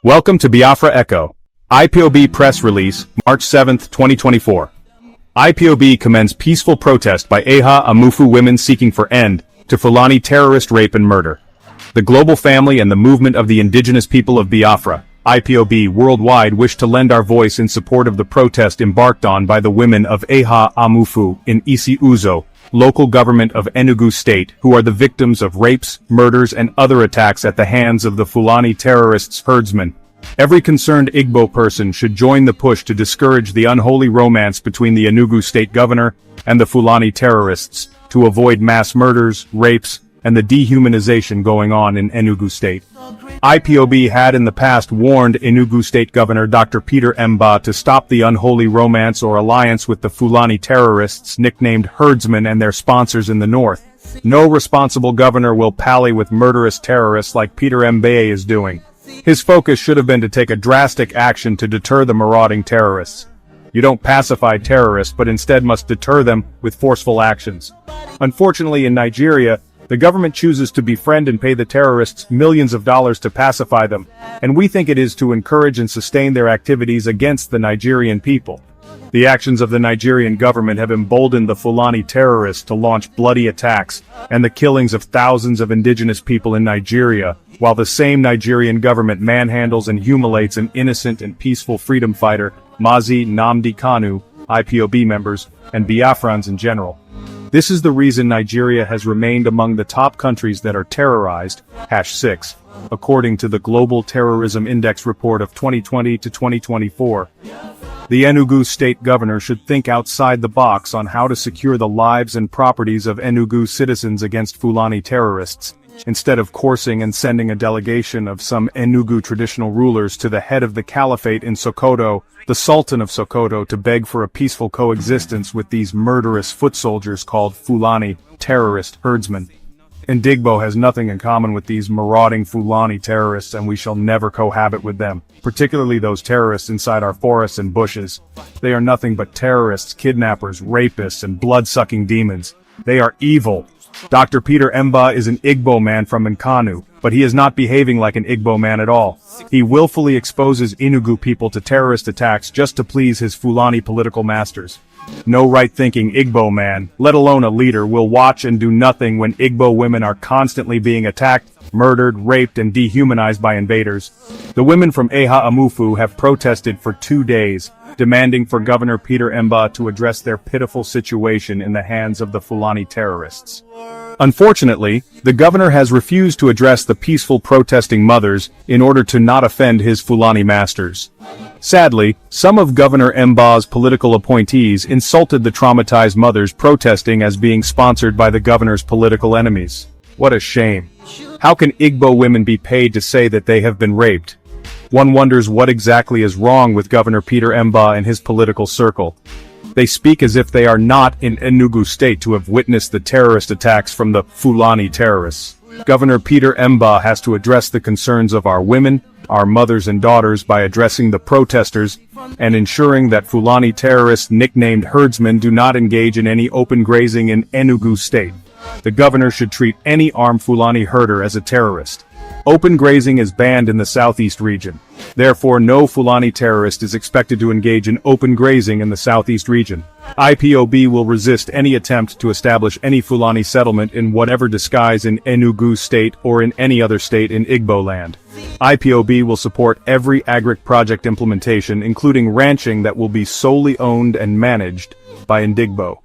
Welcome to Biafra Echo. IPOB press release, March 7, 2024. IPOB commends peaceful protest by Eha Amufu women seeking for end to Fulani terrorist rape and murder. The global family and the movement of the Indigenous People of Biafra, IPOB worldwide, wish to lend our voice in support of the protest embarked on by the women of Eha Amufu in Isi Uzo Local Government of Enugu State, who are the victims of rapes, murders and other attacks at the hands of the Fulani terrorists herdsmen. Every concerned Igbo person should join the push to discourage the unholy romance between the Enugu State governor and the Fulani terrorists, to avoid mass murders, rapes, and the dehumanization going on in Enugu State. IPOB had in the past warned Enugu State Governor Dr. Peter Mba to stop the unholy romance or alliance with the Fulani terrorists nicknamed herdsmen and their sponsors in the north. No responsible governor will pally with murderous terrorists like Peter Mba is doing. His focus should have been to take a drastic action to deter the marauding terrorists. You don't pacify terrorists, but instead must deter them with forceful actions. Unfortunately, in Nigeria, the government chooses to befriend and pay the terrorists millions of dollars to pacify them, and we think it is to encourage and sustain their activities against the Nigerian people. The actions of the Nigerian government have emboldened the Fulani terrorists to launch bloody attacks and the killings of thousands of indigenous people in Nigeria, while the same Nigerian government manhandles and humiliates an innocent and peaceful freedom fighter, Mazi Nnamdi Kanu, IPOB members, and Biafrans in general. This is the reason Nigeria has remained among the top countries that are terrorized, #6, according to the Global Terrorism Index report of 2020 to 2024. The Enugu State governor should think outside the box on how to secure the lives and properties of Enugu citizens against Fulani terrorists, instead of coursing and sending a delegation of some Enugu traditional rulers to the head of the caliphate in Sokoto, the Sultan of Sokoto, to beg for a peaceful coexistence with these murderous foot soldiers called Fulani terrorist herdsmen. Igbo has nothing in common with these marauding Fulani terrorists, and we shall never cohabit with them, particularly those terrorists inside our forests and bushes. They are nothing but terrorists, kidnappers, rapists, and blood-sucking demons. They are evil. Dr. Peter Mba is an Igbo man from Kanu, but he is not behaving like an Igbo man at all. He willfully exposes Enugu people to terrorist attacks just to please his Fulani political masters. No right-thinking Igbo man, let alone a leader, will watch and do nothing when Igbo women are constantly being attacked, murdered, raped, and dehumanized by invaders. The women from Eha Amufu have protested for 2 days, demanding for Governor Peter Mba to address their pitiful situation in the hands of the Fulani terrorists. Unfortunately, the governor has refused to address the peaceful protesting mothers in order to not offend his Fulani masters. Sadly, some of Governor Mba's political appointees insulted the traumatized mothers protesting as being sponsored by the governor's political enemies. What a shame. How can Igbo women be paid to say that they have been raped? One wonders what exactly is wrong with Governor Peter Mba and his political circle. They speak as if they are not in Enugu State to have witnessed the terrorist attacks from the Fulani terrorists. Governor Peter Mba has to address the concerns of our women, our mothers and daughters by addressing the protesters and ensuring that Fulani terrorists nicknamed herdsmen do not engage in any open grazing in Enugu State. The governor should treat any armed Fulani herder as a terrorist. Open grazing is banned in the southeast region. Therefore, no Fulani terrorist is expected to engage in open grazing in the southeast region. IPOB will resist any attempt to establish any Fulani settlement in whatever disguise in Enugu State or in any other state in Igbo land. IPOB will support every agric project implementation, including ranching, that will be solely owned and managed by Ndigbo.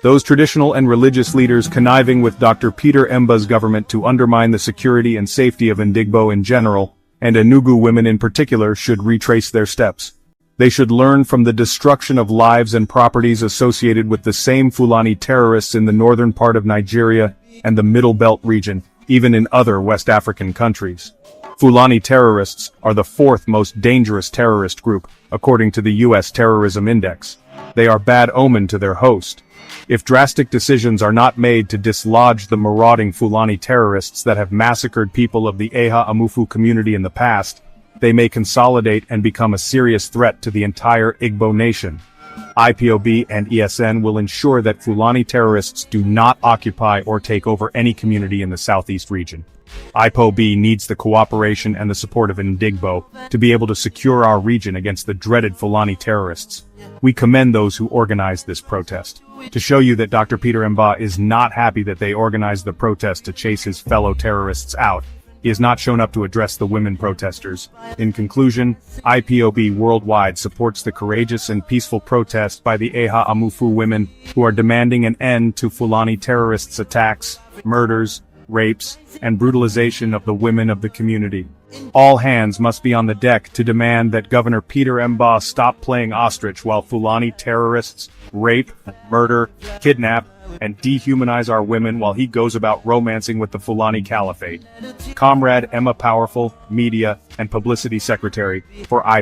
Those traditional and religious leaders conniving with Dr. Peter Mba's government to undermine the security and safety of Ndigbo in general, and Enugu women in particular, should retrace their steps. They should learn from the destruction of lives and properties associated with the same Fulani terrorists in the northern part of Nigeria and the Middle Belt region, even in other West African countries. Fulani terrorists are the fourth most dangerous terrorist group, according to the U.S. Terrorism Index. They are bad omen to their host. If drastic decisions are not made to dislodge the marauding Fulani terrorists that have massacred people of the Eha Amufu community in the past, they may consolidate and become a serious threat to the entire Igbo nation. IPOB and ESN will ensure that Fulani terrorists do not occupy or take over any community in the southeast region. IPOB needs the cooperation and the support of Indigbo to be able to secure our region against the dreaded Fulani terrorists. We commend those who organized this protest. To show you that Dr. Peter Mba is not happy that they organized the protest to chase his fellow terrorists out, he has not shown up to address the women protesters. In conclusion, IPOB worldwide supports the courageous and peaceful protest by the Eha Amufu women who are demanding an end to Fulani terrorists' attacks, murders, rapes, and brutalization of the women of the community. All hands must be on the deck to demand that Governor Peter Mba stop playing ostrich while Fulani terrorists rape, murder, kidnap, and dehumanize our women while he goes about romancing with the Fulani Caliphate. Comrade Emma Powerful, Media and Publicity Secretary for IPOB.